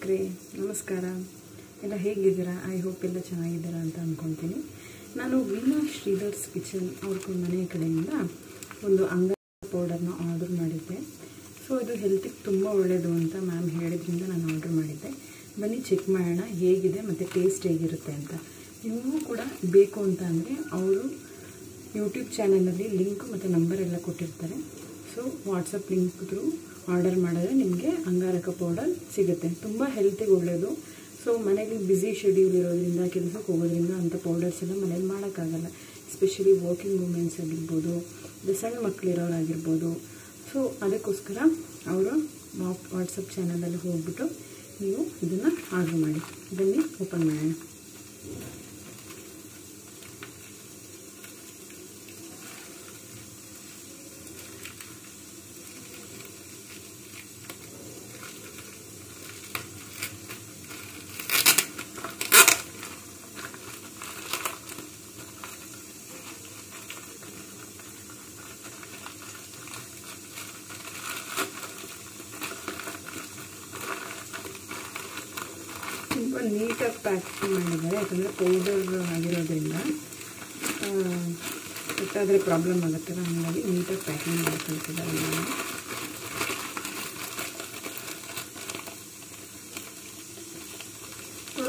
ವೀಕ್ಷಕರೇ ನಮಸ್ಕಾರ. ಎಲ್ಲ ಹೇಗಿದ್ದೀರಾ? ಐ ಹೋಪ್ ಎಲ್ಲ ಚೆನ್ನಾಗಿದ್ದೀರಾ ಅಂತ ಅಂದ್ಕೊಳ್ತೀನಿ. ನಾನು ವೀಣಾ ಶ್ರೀಧರ್ಸ್ ಕಿಚನ್ ಅವ್ರ ಮನೆ ಕಡೆಯಿಂದ ಒಂದು ಅಂಗಾರ ಪೌಡರ್ನ ಆರ್ಡರ್ ಮಾಡಿದ್ದೆ. ಸೊ ಇದು ಹೆಲ್ತಿಗೆ ತುಂಬ ಒಳ್ಳೆಯದು ಅಂತ ಮ್ಯಾಮ್ ಹೇಳಿದ್ರಿಂದ ನಾನು ಆರ್ಡರ್ ಮಾಡಿದ್ದೆ. ಬನ್ನಿ ಚೆಕ್ ಮಾಡೋಣ ಹೇಗಿದೆ ಮತ್ತು ಟೇಸ್ಟ್ ಹೇಗಿರುತ್ತೆ ಅಂತ. ನಿಮಗೂ ಕೂಡ ಬೇಕು ಅಂತ ಅಂದರೆ ಅವರು ಯೂಟ್ಯೂಬ್ ಚಾನಲಲ್ಲಿ ಲಿಂಕ್ ಮತ್ತು ನಂಬರ್ ಎಲ್ಲ ಕೊಟ್ಟಿರ್ತಾರೆ. So WhatsApp link through order ಮಾಡಿದ್ರೆ ನಿಮಗೆ ಅಂಗಾರಕ ಪೌಡರ್ ಸಿಗುತ್ತೆ. ತುಂಬ ಹೆಲ್ತಿಗೆ ಒಳ್ಳೆಯದು. ಸೊ ಮನೇಲಿ ಬ್ಯುಸಿ ಶೆಡ್ಯೂಲ್ ಇರೋದ್ರಿಂದ, ಕೆಲಸಕ್ಕೆ ಹೋಗೋದ್ರಿಂದ ಅಂಥ ಪೌಡರ್ಸ್ ಎಲ್ಲ ಮನೇಲಿ ಮಾಡೋಕ್ಕಾಗಲ್ಲ. ಎಸ್ಪೆಷಲಿ ವರ್ಕಿಂಗ್ ವುಮೆನ್ಸ್ ಆಗಿರ್ಬೋದು, ಸಣ್ಣ ಮಕ್ಕಳಿರೋರಾಗಿರ್ಬೋದು. ಸೊ ಅದಕ್ಕೋಸ್ಕರ ಅವರು ವಾಟ್ಸಪ್ ಚಾನಲಲ್ಲಿ ಹೋಗ್ಬಿಟ್ಟು ನೀವು ಇದನ್ನು ಆರ್ಡರ್ ಮಾಡಿ. ಬನ್ನಿ ಓಪನ್ ಮಾಡೋಣ. ತುಂಬ ನೀಟಾಗಿ ಪ್ಯಾಕ್ ಮಾಡಿದ್ದಾರೆ. ಯಾಕಂದರೆ ಪೌಡರ್ ಆಗಿರೋದ್ರಿಂದ ಗೊತ್ತಾದರೆ ಪ್ರಾಬ್ಲಮ್ ಆಗುತ್ತಲ್ಲ, ಹಾಗಾಗಿ ನೀಟಾಗಿ ಪ್ಯಾಕಿಂಗ್ ಮಾಡಿ ಕಳಿಸಿದ್ದಾರೆ.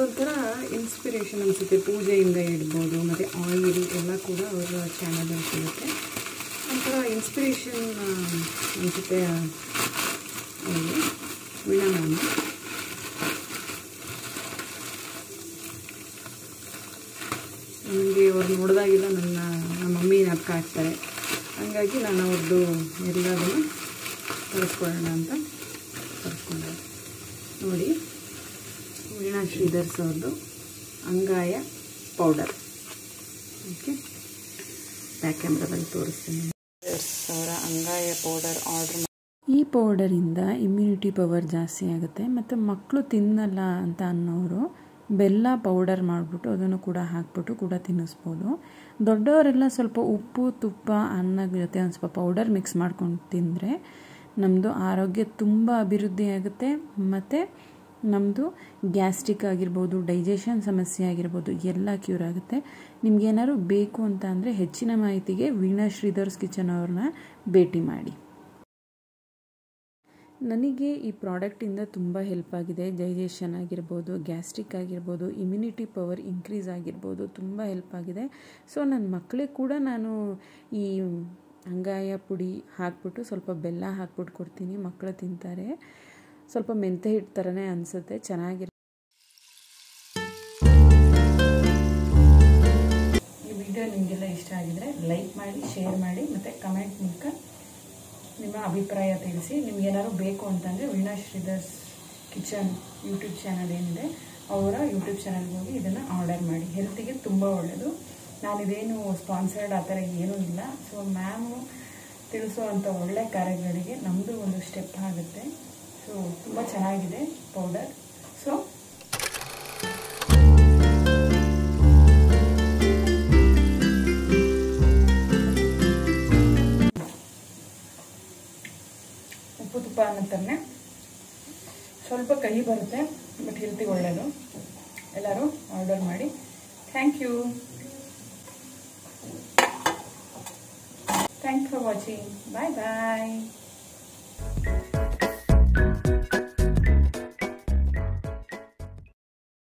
ಒಂಥರ ಇನ್ಸ್ಪಿರೇಷನ್ ಅನಿಸುತ್ತೆ. ಪೂಜೆಯಿಂದ ಇಡ್ಬೋದು ಮತ್ತು ಆಯಿಲ್ ಎಲ್ಲ ಕೂಡ ಅವರ ಚಾನಲಲ್ಲಿ ಸಿಗುತ್ತೆ. ಒಂಥರ ಇನ್ಸ್ಪಿರೇಷನ್ ಅನಿಸುತ್ತೆ ಅವರಿಗೆ, ವೀಣಾ ಮ್ಯಾಮ್. ನನಗೆ ಅವ್ರು ನೋಡಿದಾಗೆಲ್ಲ ನಮ್ಮ ಮಮ್ಮಿ ನಾಟಕ ಹಾಕ್ತಾರೆ. ಹಾಗಾಗಿ ನಾನು ಅವ್ರದ್ದು ಎಲ್ಲದನ್ನು ತರಿಸ್ಕೊಳ್ಳೋಣ ಅಂತ ತರಿಸ್ಕೊಂಡೆ. ನೋಡಿ, ವೀಣಾ ಶ್ರೀಧರ್ಸ್ ಅವ್ರದ್ದು ಅಂಗಾಯ ಪೌಡರ್. ಓಕೆ, ಬ್ಯಾಕ್ ಕ್ಯಾಮ್ರಾದಲ್ಲಿ ತೋರಿಸ್ತೀನಿ. ಅವರ ಅಂಗಾಯ ಪೌಡರ್ ಆರ್ಡರ್. ಈ ಪೌಡರಿಂದ ಇಮ್ಯುನಿಟಿ ಪವರ್ ಜಾಸ್ತಿ ಆಗುತ್ತೆ. ಮತ್ತು ಮಕ್ಕಳು ತಿನ್ನಲ್ಲ ಅಂತ ಅನ್ನೋರು ಬೆಲ್ಲ ಪೌಡರ್ ಮಾಡಿಬಿಟ್ಟು ಅದನ್ನು ಕೂಡ ಹಾಕ್ಬಿಟ್ಟು ಕೂಡ ತಿನ್ನಿಸ್ಬೋದು. ದೊಡ್ಡವರೆಲ್ಲ ಸ್ವಲ್ಪ ಉಪ್ಪು, ತುಪ್ಪ, ಅನ್ನದ ಜೊತೆ ಒಂದು ಸ್ವಲ್ಪ ಪೌಡರ್ ಮಿಕ್ಸ್ ಮಾಡ್ಕೊಂಡು ತಿಂದರೆ ನಮ್ಮದು ಆರೋಗ್ಯ ತುಂಬ ಅಭಿವೃದ್ಧಿ ಆಗುತ್ತೆ. ಮತ್ತು ನಮ್ಮದು ಗ್ಯಾಸ್ಟ್ರಿಕ್ ಆಗಿರ್ಬೋದು, ಡೈಜೆಷನ್ ಸಮಸ್ಯೆ ಆಗಿರ್ಬೋದು ಎಲ್ಲ ಕ್ಯೂರ್ ಆಗುತ್ತೆ. ನಿಮಗೇನಾದ್ರು ಬೇಕು ಅಂತ ಅಂದರೆ ಹೆಚ್ಚಿನ ಮಾಹಿತಿಗೆ ವೀಣಾ ಶ್ರೀಧರ್ಸ್ ಕಿಚನ್ ಅವ್ರನ್ನ ಭೇಟಿ ಮಾಡಿ. ನನಗೆ ಈ ಪ್ರಾಡಕ್ಟಿಂದ ತುಂಬ ಹೆಲ್ಪ್ ಆಗಿದೆ. ಡೈಜೆಷನ್ ಆಗಿರ್ಬೋದು, ಗ್ಯಾಸ್ಟ್ರಿಕ್ ಆಗಿರ್ಬೋದು, ಇಮ್ಯುನಿಟಿ ಪವರ್ ಇನ್ಕ್ರೀಸ್ ಆಗಿರ್ಬೋದು, ತುಂಬ ಹೆಲ್ಪ್ ಆಗಿದೆ. ಸೊ ನನ್ನ ಮಕ್ಕಳಿಗೆ ಕೂಡ ನಾನು ಈ ಅಂಗಾಯ ಪುಡಿ ಹಾಕ್ಬಿಟ್ಟು ಸ್ವಲ್ಪ ಬೆಲ್ಲ ಹಾಕ್ಬಿಟ್ಟು ಕೊಡ್ತೀನಿ. ಮಕ್ಕಳು ತಿಂತಾರೆ. ಸ್ವಲ್ಪ ಮೆಂತ್ಯ ಹಿಟ್ಟು ಥರನೇ ಅನಿಸುತ್ತೆ, ಚೆನ್ನಾಗಿರುತ್ತೆ. ಈ ವಿಡಿಯೋ ನಿಮಗೆಲ್ಲ ಇಷ್ಟ ಆಗಿದರೆ ಲೈಕ್ ಮಾಡಿ, ಶೇರ್ ಮಾಡಿ ಮತ್ತು ಕಮೆಂಟ್ ಮೂಲಕ ನಿಮ್ಮ ಅಭಿಪ್ರಾಯ ತಿಳಿಸಿ. ನಿಮ್ಗೇನಾದ್ರು ಬೇಕು ಅಂತಂದರೆ Veena Sridhar's kitchen YouTube channel ಏನಿದೆ ಅವರ ಯೂಟ್ಯೂಬ್ ಚಾನಲ್ಗೆ ಹೋಗಿ ಇದನ್ನು ಆರ್ಡರ್ ಮಾಡಿ. ಹೆಲ್ತಿಗೆ ತುಂಬ ಒಳ್ಳೆಯದು. ನಾನಿದೇನು ಸ್ಪಾನ್ಸರ್ಡ್ ಆ ಥರ ಏನೂ ಇಲ್ಲ. ಸೊ ಮ್ಯಾಮು ತಿಳಿಸುವಂಥ ಒಳ್ಳೆ ಕಾರ್ಯಗಳಿಗೆ ನಮ್ಮದು ಒಂದು ಸ್ಟೆಪ್ ಆಗುತ್ತೆ. ಸೊ ತುಂಬ ಚೆನ್ನಾಗಿದೆ ಪೌಡರ್. ಸೊ ಉಪ್ಪು ತುಪ್ಪ ಅನ್ನೋ ಸ್ವಲ್ಪ ಕಹಿ ಬರುತ್ತೆ, ಬಟ್ ಹೆಲ್ತಿಗೆ ಒಳ್ಳೆಯದು. ಎಲ್ಲರೂ ಆರ್ಡರ್ ಮಾಡಿ. Thank you for watching. Bye bye.